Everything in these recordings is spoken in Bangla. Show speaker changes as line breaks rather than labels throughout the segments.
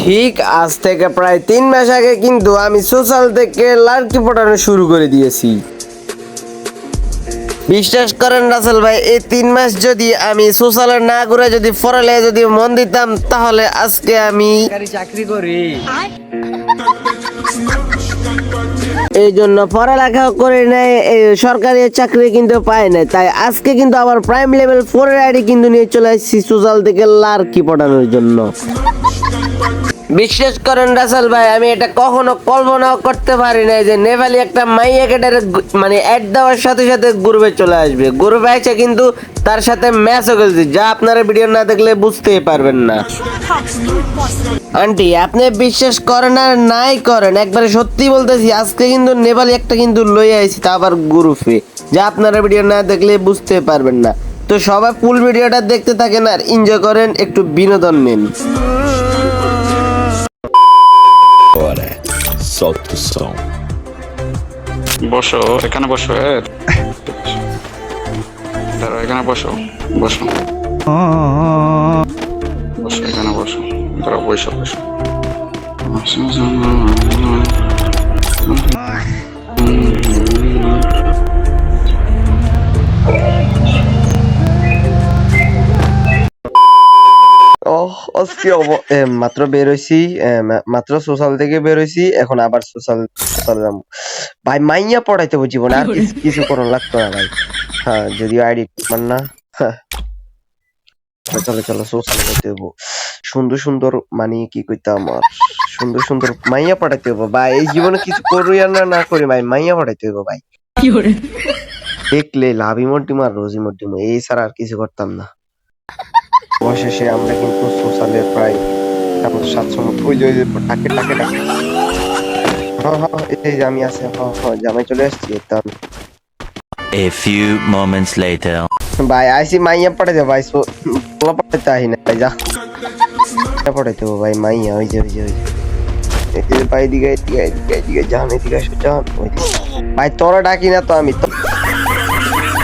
ঠিক আজ থেকে প্রায় 3 মাস আগে কিন্তু আমি সোশ্যাল থেকে লাড়কি পটানো শুরু করে দিয়েছি। বিশ্বাস করেন রাসেল ভাই, এই 3 মাস যদি আমি সোশ্যালে না ঘুরে যদি পড়ালেখায় যদি মন দিতাম তাহলে আজকে আমি চাকরি করি। এই জন্য পড়ালেখা করে নাই, এই সরকারি চাকরি কিন্তু পাই নাই, তাই আজকে কিন্তু আবার প্রাইম লেভেল 4 এর আইডি কিন্তু নিয়ে চলে আসছি সোশ্যাল থেকে লাড়কি পটানোর জন্য। বিশ্বাস করেন রাসেল ভাই, আমি এটা কখনো কল্পনাও করতে পারি নাই যে নেভালি একটা মাইয়াকে মানে অ্যাড দেওয়ার সাথে সাথে গ্রুপে চলে আসবে। গ্রুপে এসে কিন্তু তার সাথে ম্যাচও খেলছি, যা আপনারা ভিডিও না দেখলে বুঝতেই পারবেন না। আন্টি আপনি বিশ্বাস করেন আর নাই করেন, একবারে সত্যি বলতেছি, আজকে কিন্তু নেভালি একটা কিন্তু লইয়া আইছি, তা আবার গ্রুপে, যা আপনারা ভিডিও না দেখলে বুঝতে পারবেন না। তো সবাই ফুল ভিডিওটা দেখতে থাকেন আর এনজয় করেন, একটু বিনোদন নিন।
Solta o som.
বসো এখানে বসো দাঁড়াও, এখানে বসো বসো বসো এখানে বসো, দাঁড়াও বসো বসো।
আজকে মাত্র বের হইছি, মাত্র সোশ্যাল থেকে বের হইছি, এখন আবার সোশ্যাল যাবো। ভাই মাইয়া পড়াইতে হবে জীবনে, আর কিছু করার লাগতো না ভাই। হ্যাঁ যদিও আইডি মান না। চলো চলো সোশ্যাল করতে হবো। সুন্দর সুন্দর মানে কি কইতা আমার, সুন্দর সুন্দর মাইয়া পড়াইতে হবো ভাই। এই জীবনে কিছু করি আর না করি ভাই, মাইয়া পড়াইতে হবো ভাই। দেখলে লাভ ইমোটিম আর রোজ ইমোটিম, এই ছাড়া আর কিছু করতাম না। অবশেষে আমরা কিন্তু সোশ্যালে প্রায় 700 ওই যে টাকে টাকে টাকে এই যে আমি আছি, জামাই চলে আসছি।
A few moments later.
ভাই আইসি মাইয়া পড়াইতে ভাই, পোলা পড়াইতে আহি না ভাই, যা পড়াইতে ভাই মাইয়া। ওই যে ভাই দিকে জান, এদিকে আসো জান। ভাই তোরা ডাকি না তো, আমি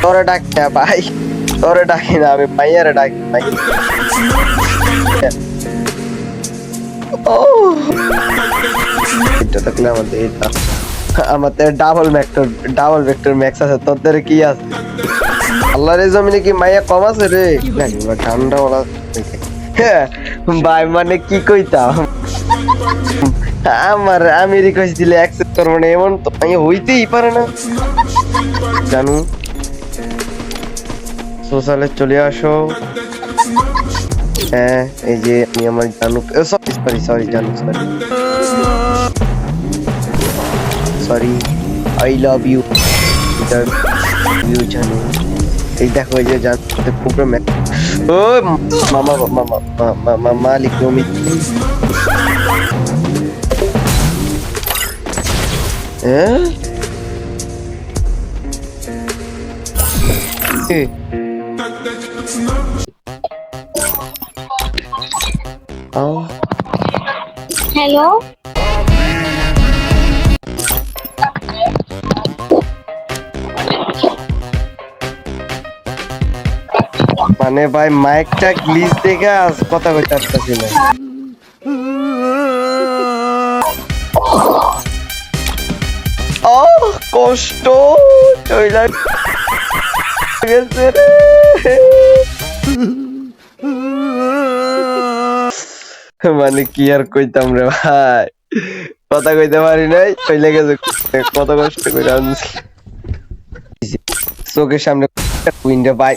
তোরা ডাকি না ভাই, তোরে ডাকি না, আমি মাইয়ারে ডাকি ভাই। এটা থাকলে আমাদের ডাবল ভেক্টর ম্যাক্স আছে, তোদের কি আছে? আল্লাহর জমিনে কি মাইয়া কম আছে রে? ঠান্ডা বলা ভাই, মানে কি কইতাম, আমি রিকোয়েস্ট দিলে অ্যাকসেপ্ট করবো না, এমন তো মাইয়া হইতেই পারে না জানু। সোশ্যালে চলে আসো। হ্যাঁ এই যে আমি আমার জানু, সরি জানু, সরি আই লাভ ইউ জানু। এই দেখো এই যে জানু প্রোগ্রাম, ও মামা মালিক রমি। হ্যাঁ
হ্যালো,
মানে ভাই মাইকটা গ্লিচ দেখে আজ কথা কইতে পারতাছি না। ও কষ্ট চইলা গেছে রে। মানে কি আর কইতাম রে ভাই, কথা কইতে পারি নাই, চইলে গেছে। কত কষ্ট করে আনছি চোখের সামনে উইন্ডো ভাই।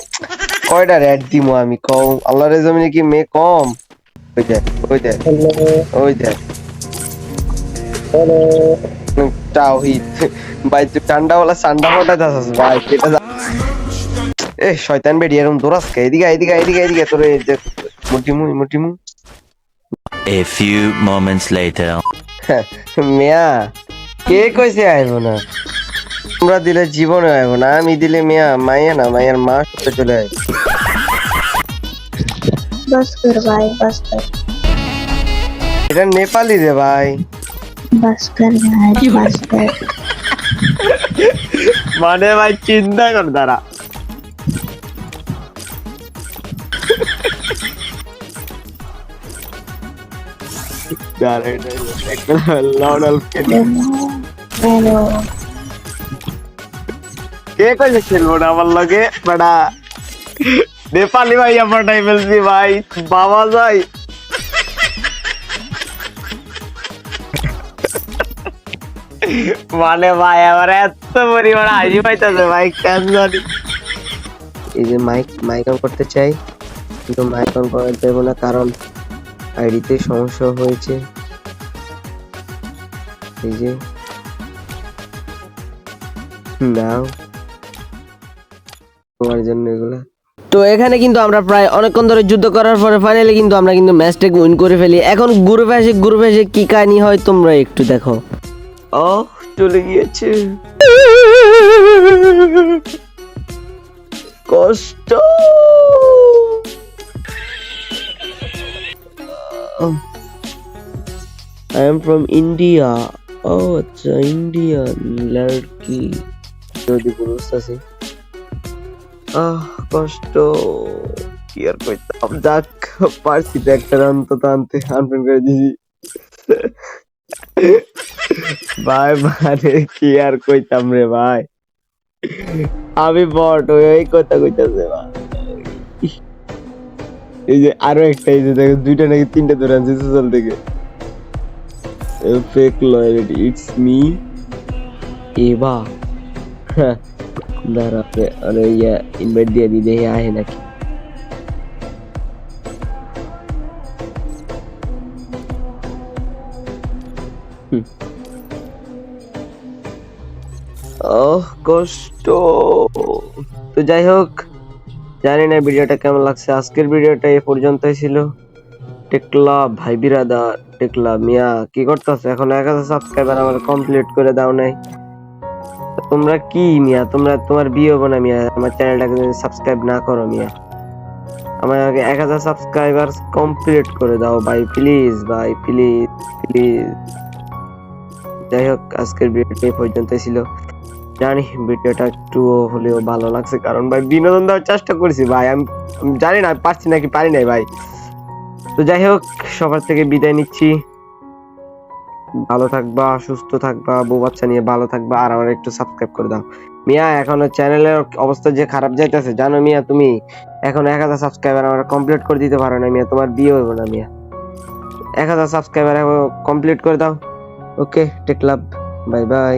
কয়টা রেড দিমু আমি কম? আল্লাহর জমিনে কি মেয়ে কম? ওই দেখ তাওহীদ ভাই, তুই ঠান্ডাওয়ালা সান্ডা ফটা যাস ভাই, কেটে যা। এ শয়তান বেডি এরকম দৌড়াস কে? এদিকে তোরে মুটিমু।
A few moments later.
মিয়া কে কইছে আইব না? তোমরা দিলে জীবনে আইব না, আমি দিলে মাইয়া না, মাইয়ার মা সাথে চলে আইব।
बस कर भाई, बस कर
এটা নেপালি রে ভাই। মানে ভাই চিন্তা কর, দাঁড়া একটা লড়াল
হ্যালো
কে কইছে খেলবো না আমার লগে বেটা নেপালি ভাই আমার টাই বলছি ভাই বাবা যাই মানে ভাই আমার এত পরিমাণ হাসি পাইতেছে ভাই কেন জানি এই যে মাইক অন করতে চাই কিন্তু মাইক অন করা যাবে না কারণ আইডিতে সমস্যা হয়েছে এই যে নাও তোমার জন্য এগুলা তো এখানে কিন্তু আমরা প্রায় অনেকক্ষণ ধরে যুদ্ধ করার পরে ফাইনালি কিন্তু আমরা কিন্তু ম্যাচটাকে উইন করে ফেলি এখন গ্রুপে এসে কি কাহিনী হয় তোমরা একটু দেখো ও চলে গিয়েছে কষ্ট I am from India. Oh, আচ্ছা ইন্ডিয়ান লড়কি যদি পুরুষ আছে কষ্ট কি আর কইতাম যাক পারছি তো একটা অন্তত আনফ্রেন্ড করে দিয়েছি ভাই মানে কি আর কইতাম রে ভাই আমি বট ওই কথা কইতাছে ভাই এই যে আরো একটা এই যে দেখো দুইটা নাকি তিনটা ধরে আনছে সোশ্যাল থেকে ফেক লয়ালিটি ইটস মি এবা দাঁড়াতে আরে ইয়া ইনভাইট দিয়ে দি দেখে আহে নাকি কষ্ট তো যাই হোক জানি না ভিডিওটা কেমন লাগছে আজকের ভিডিওটা এই পর্যন্তই ছিল টেকলা ভাই বিরাদার টেকলা মিয়া কি করতেছ এখন 1000 সাবস্ক্রাইবার আমার কমপ্লিট করে দাও নাই তোমরা কি মিয়া তোমার বিয়ে হবে না মিয়া আমার চ্যানেলটাকে যদি সাবস্ক্রাইব না করো মিয়া আমার আগে 1000 সাবস্ক্রাইবার কমপ্লিট করে দাও ভাই প্লিজ যাই হোক আজকের ভিডিওটা এই পর্যন্তই ছিল জানি ভিডিওটা একটু হলেও ভালো লাগছে কারণ ভাই বিনোদন দেওয়ার চেষ্টা করেছি ভাই আমি জানি না পারছি নাকি পারি নাই ভাই তো যাই হোক সবার থেকে বিদায় নিচ্ছি ভালো থাকবা সুস্থ থাকবা বউ বাচ্চা নিয়ে ভালো থাকবা আর আমার একটু সাবস্ক্রাইব করে দাও মিয়া এখনো চ্যানেলের অবস্থা যে খারাপ যাইতেছে জানো মিয়া তুমি এখন 1000 সাবস্ক্রাইবার আমার কমপ্লিট করে দিতে পারো না মিয়া তোমার বিয়ে হইব না মিয়া 1000 সাবস্ক্রাইবার কমপ্লিট করে দাও okay take love bye bye